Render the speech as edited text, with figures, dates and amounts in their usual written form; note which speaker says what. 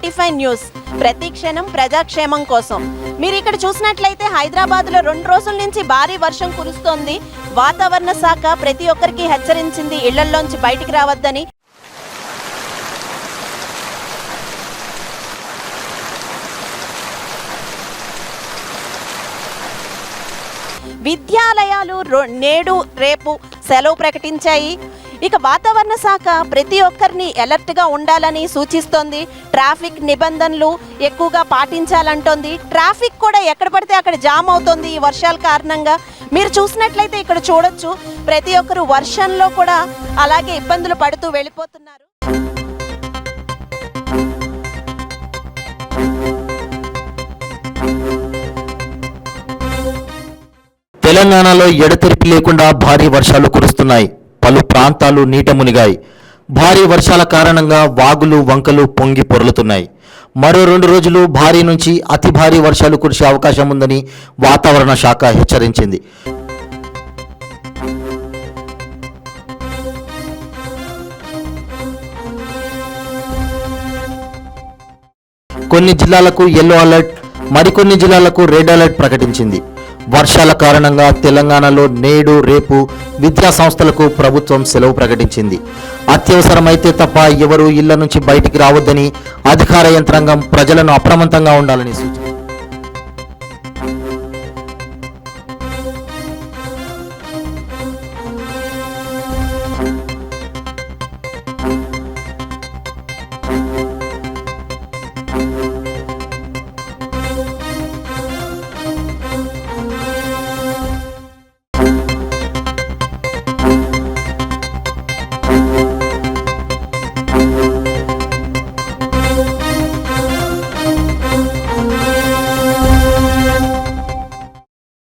Speaker 1: 25 news ప్రతి క్షణం ప్రజాక్షేమం కోసం. మీరు ఇక్కడ చూసినట్లయితే హైదరాబాద్లో 2 రోజుల నుంచి భారీ వర్షం కురుస్తోంది. వాతావరణ శాఖ ప్రతి ఒక్కరికి హెచ్చరించింది ఇళ్లలోంచి బయటికి రావద్దని. విద్యాలయాలు నేడు రేపు సెలవు ప్రకటించాయి. ఇక వాతావరణ శాఖ ప్రతి ఒక్కరిని అలర్ట్గా ఉండాలని సూచిస్తోంది. ట్రాఫిక్ నిబంధనలు ఎక్కువగా పాటించాలంటోంది. ట్రాఫిక్ కూడా ఎక్కడ పడితే అక్కడ జామ్ అవుతోంది ఈ వర్షాల కారణంగా. మీరు చూసినట్లయితే ఇక్కడ చూడొచ్చు, ప్రతి ఒక్కరు వర్షంలో కూడా అలాగే ఇబ్బందులు పడుతూ వెళ్ళిపోతున్నారు.
Speaker 2: తెలంగాణలో ఎడతెరిపి లేకుండా భారీ వర్షాలు కురుస్తున్నాయి. పలు ప్రాంతాలు నీట మునిగాయి. భారీ వర్షాల కారణంగా వాగులు వంకలు పొంగి పొర్లుతున్నాయి. మరో 2 రోజులు భారీ నుంచి అతి భారీ వర్షాలు కురిసే అవకాశం ఉందని వాతావరణ శాఖ హెచ్చరించింది. కొన్ని జిల్లాలకు యెల్లో అలర్ట్, మరికొన్ని జిల్లాలకు రెడ్ అలర్ట్ ప్రకటించింది. వర్షాల కారణంగా తెలంగాణలో నేడు రేపు విద్యా సంస్థలకు ప్రభుత్వం సెలవు ప్రకటించింది. అత్యవసరమైతే తప్ప ఎవరూ ఇళ్ల నుంచి బయటికి రావద్దని అధికార యంత్రాంగం ప్రజలను అప్రమత్తంగా ఉండాలని సూచించింది.